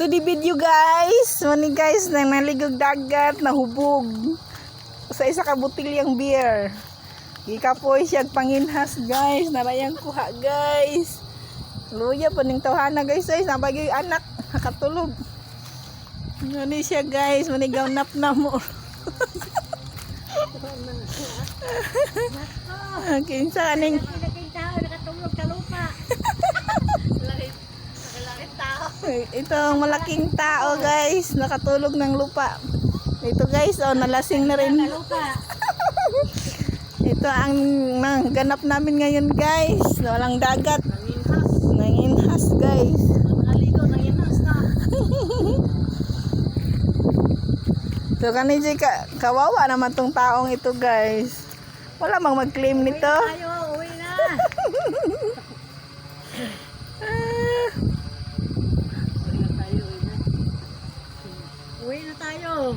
To the video guys. Mani guys nang naligog dagat, nahubog sa isa ka botilyang beer. Gikapoy siya panginhas guys, narayang kuha guys. Luya pa ning tawhana guys, nabagay anak nakatulog. Ngani siya guys, manigaw nap na mo. Kinsa aning nakatulog sa lupa. ito ang malaking tao guys, nakatulog ng lupa. Ito guys, oh nalasing na rin. Ito ang ganap namin ngayon guys, na walang dagat. Nanginhas guys. Naligo, nanginhas na. So kaniji kawawa naman tong taong ito guys. Wala mang mag-claim nito. Tayo, uwi na. Uwi na tayo.